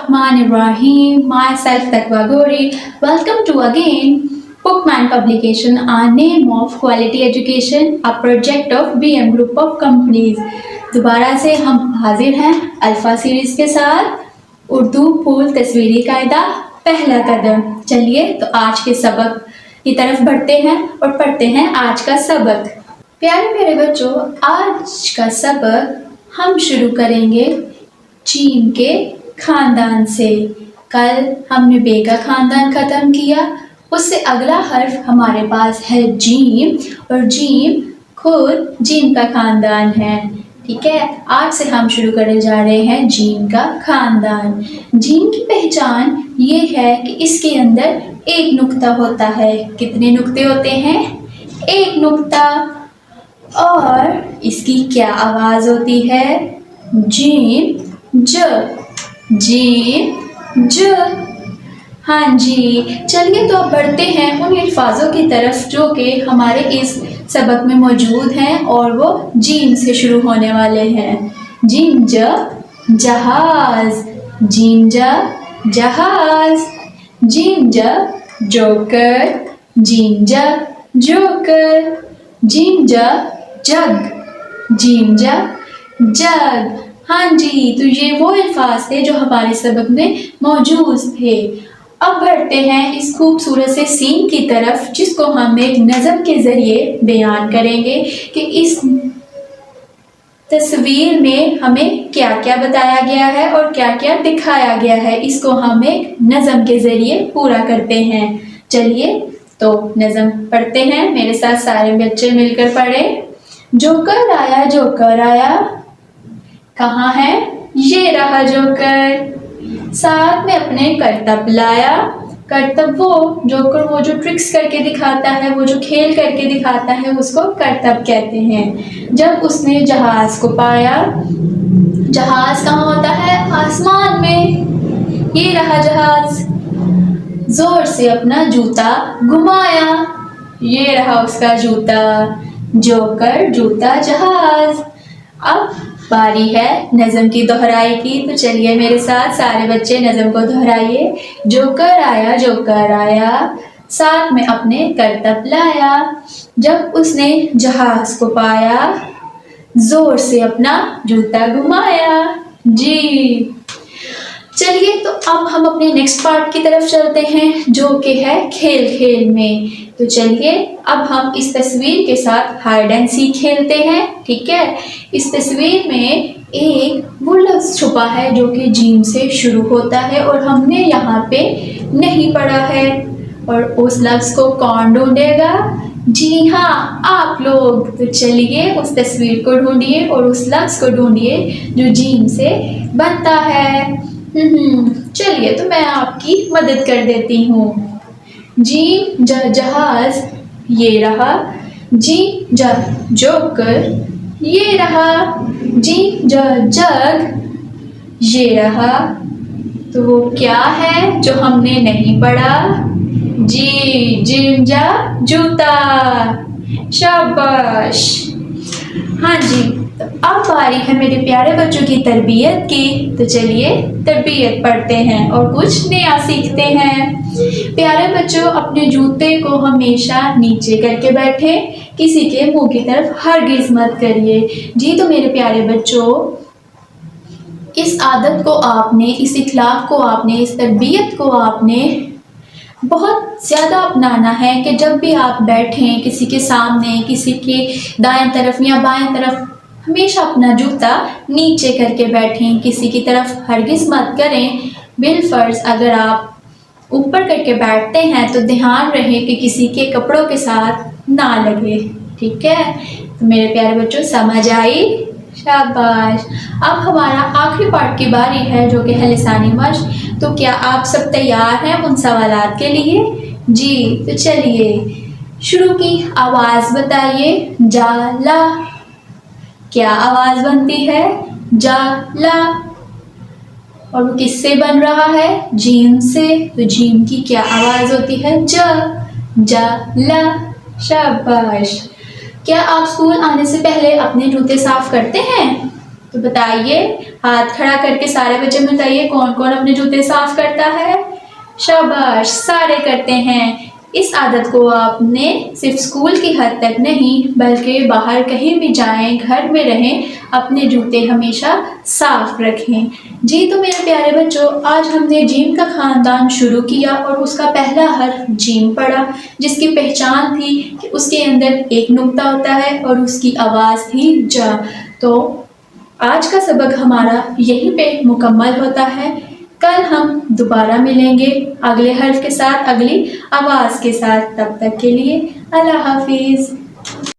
Bismillahirrahmanirrahim. Myself Takwa Gori. Welcome to again Bookman publication, our name of Quality Education, a project of BM Group of Companies. दोबारा से हम हाजिर हैं alpha series के साथ। उर्दू फूल तस्वीरी कायदा पहला कदम। चलिए तो आज के सबक की तरफ बढ़ते हैं और पढ़ते हैं आज का सबक। प्यारे प्यारे बच्चों, आज का सबक हम शुरू करेंगे जीम के खानदान से। कल हमने बे का खानदान खत्म किया, उससे अगला हर्फ हमारे पास है जीम, और जीम खुद जीम का खानदान है। ठीक है, आज से हम शुरू करने जा रहे हैं जीम का खानदान। जीम की पहचान ये है कि इसके अंदर एक नुक्ता होता है। कितने नुक्ते होते हैं? एक नुक्ता। और इसकी क्या आवाज होती है? जीम ज, जीम ज। हाँ जी, चलिए तो अब बढ़ते हैं उन अल्फाजों की तरफ जो कि हमारे इस सबक में मौजूद हैं और वो जीम से शुरू होने वाले हैं। जीम ज जहाज, जीम ज जहाज। जीम ज जोकर, जीम ज जोकर। जीम ज जग, जीम ज जग। हाँ जी, तो ये वो अल्फाज थे जो हमारे सबक में मौजूद थे। अब बढ़ते हैं इस खूबसूरत से सीन की तरफ, जिसको हम एक नज़म के ज़रिए बयान करेंगे कि इस तस्वीर में हमें क्या क्या बताया गया है और क्या क्या दिखाया गया है। इसको हम एक नज़म के ज़रिए पूरा करते हैं। चलिए तो नज़म पढ़ते हैं, मेरे साथ सारे बच्चे मिलकर पढ़े। जोकर आया, जोकर आया, कहाँ है? ये रहा जोकर, साथ में अपने करतब लाया। करतब वो जोकर वो जो ट्रिक्स करके दिखाता है, वो जो खेल करके दिखाता है, उसको करतब कहते हैं। जब उसने जहाज को पाया, जहाज कहाँ होता है? आसमान में। ये रहा जहाज, जोर से अपना जूता घुमाया। ये रहा उसका जूता, जोकर जूता जहाज। अब बारी है नज़म की दोहराई की, तो चलिए मेरे साथ सारे बच्चे नज़म को दोहराइए। जोकर आया, जोकर आया, साथ में अपने करतब लाया। जब उसने जहाज को पाया, जोर से अपना जूता घुमाया। जी, चलिए तो अब हम अपने नेक्स्ट पार्ट की तरफ चलते हैं, जो कि है खेल खेल में। तो चलिए अब हम इस तस्वीर के साथ हाइड एंड सीक खेलते हैं। ठीक है, इस तस्वीर में एक वो लफ्ज़ छुपा है जो कि जीम से शुरू होता है और हमने यहाँ पे नहीं पढ़ा है। और उस लफ्ज़ को कौन ढूंढेगा? जी हाँ, आप लोग। तो चलिए उस तस्वीर को ढूंढिए और उस लफ्ज़ को ढूंढिए जो जीम से बनता है। चलिए तो मैं आपकी मदद कर देती हूँ। जीम ज जहाज, ये रहा। जीम ज जोकर, ये रहा। जीम ज जग, ये रहा। तो वो क्या है जो हमने नहीं पढ़ा? जी, जीम ज जूता। शाबाश। हाँ जी, तो अब बारी है मेरे प्यारे बच्चों की तरबियत की। तो चलिए तरबियत पढ़ते हैं और कुछ नया सीखते हैं। प्यारे बच्चों, अपने जूते को हमेशा नीचे करके बैठे, किसी के मुंह की तरफ हरगिज़ मत करिए। जी, तो मेरे प्यारे बच्चों, इस आदत को आपने, इस इखलाक को आपने, इस तरबियत को आपने बहुत ज़्यादा अपनाना है कि जब भी आप बैठें किसी के सामने, किसी के दाएं तरफ या बाएं तरफ, हमेशा अपना जूता नीचे करके बैठें, किसी की तरफ हरगिज़ मत करें। बिलफर्ज अगर आप ऊपर करके बैठते हैं तो ध्यान रहे कि किसी के कपड़ों के साथ ना लगे। ठीक है, तो मेरे प्यारे बच्चों समझ आई? शाबाश। अब हमारा आखिरी पार्ट की बारी है जो कि है लिसानी मश्क। तो क्या आप सब तैयार हैं उन सवालात के लिए? जी, तो चलिए शुरू की आवाज़ बताइए। जाला, क्या आवाज़ बनती है? जाला। और वो किससे बन रहा है? जीम से। तो जीम की क्या आवाज़ होती है? ज, जाला। शाबाश। क्या आप स्कूल आने से पहले अपने जूते साफ करते हैं? तो बताइए। हाथ खड़ा करके सारे बच्चे बताइए कौन कौन अपने जूते साफ करता है। शाबाश, सारे करते हैं। इस आदत को आपने सिर्फ स्कूल की हद तक नहीं बल्कि बाहर कहीं भी जाएं, घर में रहें, अपने जूते हमेशा साफ रखें। जी तो मेरे प्यारे बच्चों, आज हमने जीम का खानदान शुरू किया और उसका पहला हर्फ जीम पढ़ा, जिसकी पहचान थी कि उसके अंदर एक नुक्ता होता है और उसकी आवाज़ थी जा। तो आज का सबक हमारा यहीं पे मुकम्मल होता है। कल हम दोबारा मिलेंगे अगले हर्फ के साथ, अगली आवाज़ के साथ। तब तक के लिए अल्लाह हाफिज़।